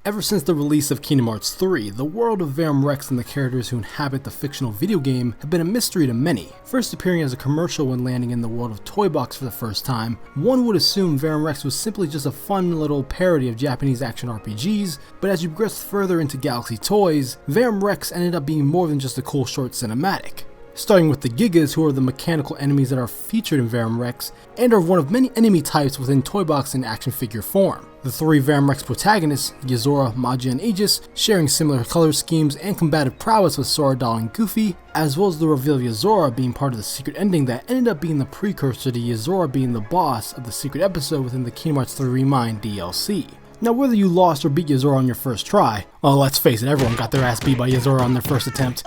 Ever since the release of Kingdom Hearts 3, the world of Verum Rex and the characters who inhabit the fictional video game have been a mystery to many. First appearing as a commercial when landing in the world of Toy Box for the first time, one would assume Verum Rex was simply just a fun little parody of Japanese action RPGs, but as you progress further into Galaxy Toys, Verum Rex ended up being more than just a cool short cinematic. Starting with the Gigas, who are the mechanical enemies that are featured in Verum Rex, and are one of many enemy types within Toy Box in action figure form. The three Verum Rex protagonists, Yozora, Magia, and Aegis, sharing similar color schemes and combative prowess with Sora, Doll, and Goofy, as well as the reveal of Yozora being part of the secret ending that ended up being the precursor to Yozora being the boss of the secret episode within the Kingdom Hearts 3 Remind DLC. Now, whether you lost or beat Yozora on your first try, well, let's face it, everyone got their ass beat by Yozora on their first attempt.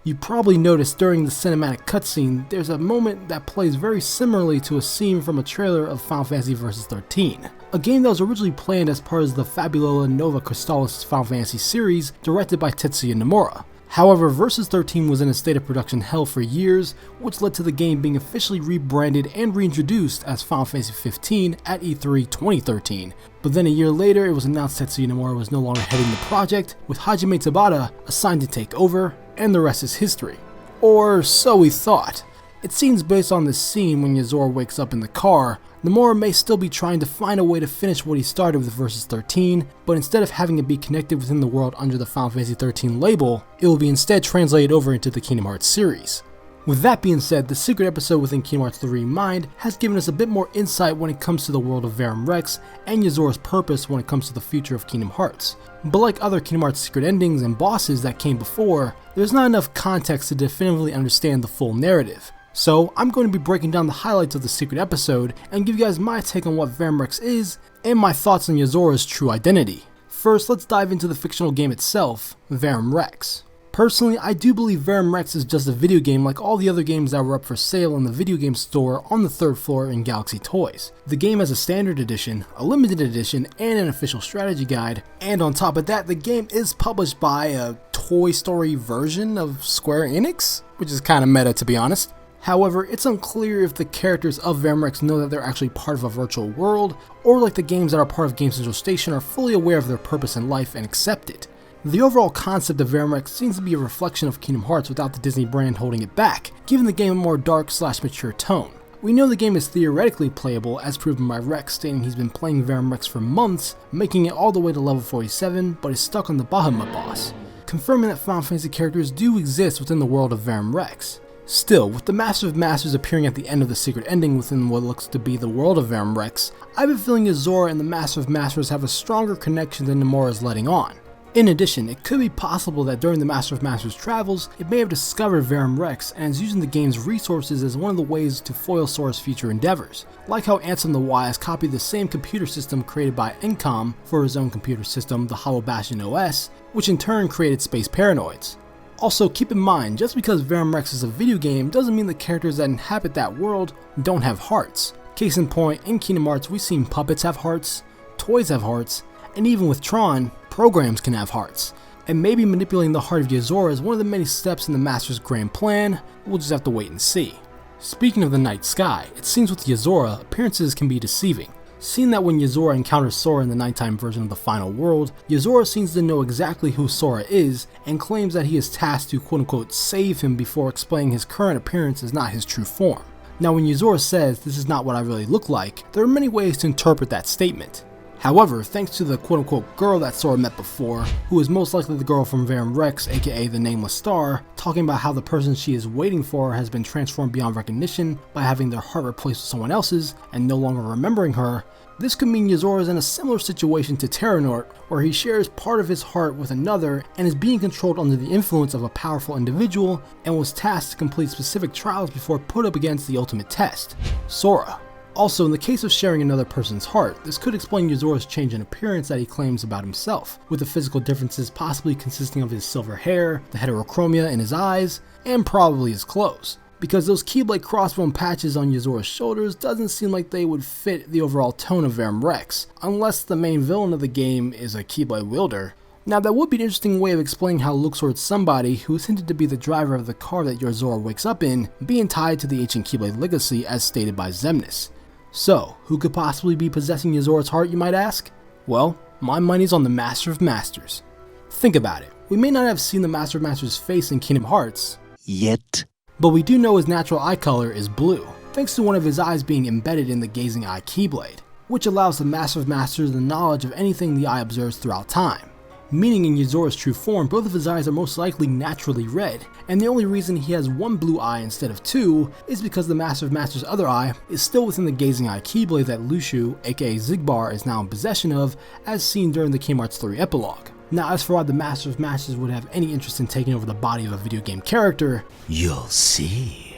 You probably noticed during the cinematic cutscene, there's a moment that plays very similarly to a scene from a trailer of Final Fantasy Vs 13, a game that was originally planned as part of the Fabulosa Nova Crystallis Final Fantasy series directed by Tetsuya Nomura. However, Vs 13 was in a state of production hell for years, which led to the game being officially rebranded and reintroduced as Final Fantasy 15 at E3 2013. But then a year later, it was announced Tetsuya Nomura was no longer heading the project, with Hajime Tabata assigned to take over, and the rest is history. Or so we thought. It seems based on this scene when Yozora wakes up in the car, Nomura may still be trying to find a way to finish what he started with Vs 13, but instead of having it be connected within the world under the Final Fantasy 13 label, it will be instead translated over into the Kingdom Hearts series. With that being said, the secret episode within Kingdom Hearts 3 Mind has given us a bit more insight when it comes to the world of Verum Rex and Yozora's purpose when it comes to the future of Kingdom Hearts. But like other Kingdom Hearts secret endings and bosses that came before, there's not enough context to definitively understand the full narrative. So I'm going to be breaking down the highlights of the secret episode and give you guys my take on what Verum Rex is and my thoughts on Yozora's true identity. First, let's dive into the fictional game itself, Verum Rex. Personally, I do believe Verum Rex is just a video game like all the other games that were up for sale in the video game store on the third floor in Galaxy Toys. The game has a standard edition, a limited edition, and an official strategy guide, and on top of that, the game is published by a Toy Story version of Square Enix, which is kinda meta to be honest. However, it's unclear if the characters of Verum Rex know that they're actually part of a virtual world, or like the games that are part of Game Central Station are fully aware of their purpose in life and accept it. The overall concept of Verum Rex seems to be a reflection of Kingdom Hearts without the Disney brand holding it back, giving the game a more dark/mature tone. We know the game is theoretically playable as proven by Rex stating he's been playing Verum Rex for months, making it all the way to level 47, but is stuck on the Bahamut boss, confirming that Final Fantasy characters do exist within the world of Verum Rex. Still, with the Master of Masters appearing at the end of the secret ending within what looks to be the world of Verum Rex, I have a feeling Yozora and the Master of Masters have a stronger connection than Nomura is letting on. In addition, it could be possible that during the Master of Masters' travels, it may have discovered Verum Rex and is using the game's resources as one of the ways to foil Sora's future endeavors, like how Ansem the Wise copied the same computer system created by Encom for his own computer system, the Hollow Bastion OS, which in turn created Space Paranoids. Also, keep in mind, just because Verum Rex is a video game doesn't mean the characters that inhabit that world don't have hearts. Case in point, in Kingdom Hearts we've seen puppets have hearts, toys have hearts, and even with Tron, programs can have hearts. And maybe manipulating the heart of Yozora is one of the many steps in the Master's grand plan, we'll just have to wait and see. Speaking of the night sky, it seems with Yozora, appearances can be deceiving. Seeing that when Yozora encounters Sora in the nighttime version of the final world, Yozora seems to know exactly who Sora is and claims that he is tasked to quote-unquote save him before explaining his current appearance is not his true form. Now when Yozora says this is not what I really look like, there are many ways to interpret that statement. However, thanks to the quote-unquote girl that Sora met before, who is most likely the girl from Verum Rex, aka the Nameless Star, talking about how the person she is waiting for has been transformed beyond recognition by having their heart replaced with someone else's and no longer remembering her, this could mean Yozora is in a similar situation to Terranort, where he shares part of his heart with another and is being controlled under the influence of a powerful individual and was tasked to complete specific trials before put up against the ultimate test, Sora. Also, in the case of sharing another person's heart, this could explain Yozora's change in appearance that he claims about himself, with the physical differences possibly consisting of his silver hair, the heterochromia in his eyes, and probably his clothes. Because those Keyblade crossbone patches on Yozora's shoulders doesn't seem like they would fit the overall tone of Verum Rex, unless the main villain of the game is a Keyblade wielder, Now that would be an interesting way of explaining how Luxord's somebody, who is hinted to be the driver of the car that Yozora wakes up in, being tied to the ancient Keyblade legacy as stated by Xemnas. So, who could possibly be possessing Yozora's heart, you might ask? Well, my money's on the Master of Masters. Think about it, we may not have seen the Master of Masters' face in Kingdom Hearts yet, but we do know his natural eye color is blue, thanks to one of his eyes being embedded in the Gazing Eye Keyblade, which allows the Master of Masters the knowledge of anything the eye observes throughout time. Meaning in Yozora's true form, both of his eyes are most likely naturally red, and the only reason he has one blue eye instead of two is because the Master of Masters' other eye is still within the Gazing Eye Keyblade that Luxu, aka Xigbar, is now in possession of, as seen during the Kingdom Hearts 3 epilogue. Now, as for why the Master of Masters would have any interest in taking over the body of a video game character, you'll see.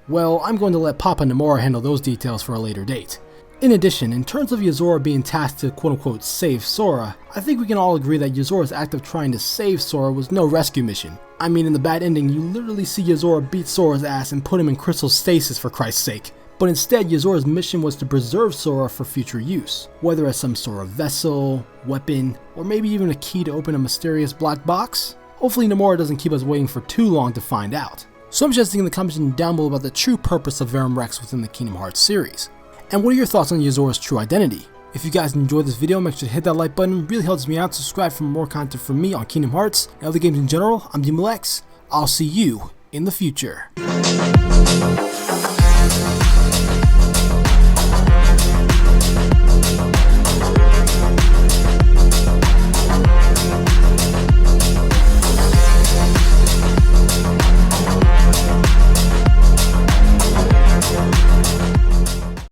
Well, I'm going to let Papa Nomura handle those details for a later date. In addition, in terms of Yozora being tasked to quote-unquote save Sora, I think we can all agree that Yozora's act of trying to save Sora was no rescue mission. I mean, in the bad ending, you literally see Yozora beat Sora's ass and put him in crystal stasis for Christ's sake. But instead, Yozora's mission was to preserve Sora for future use, whether as some sort of vessel, weapon, or maybe even a key to open a mysterious black box. Hopefully Nomura doesn't keep us waiting for too long to find out. So I'm suggesting in the comments down below about the true purpose of Verum Rex within the Kingdom Hearts series. And what are your thoughts on Yozora's true identity? If you guys enjoyed this video, make sure to hit that like button, it really helps me out. Subscribe for more content from me on Kingdom Hearts and other games in general. I'm DMLX. I'll see you in the future.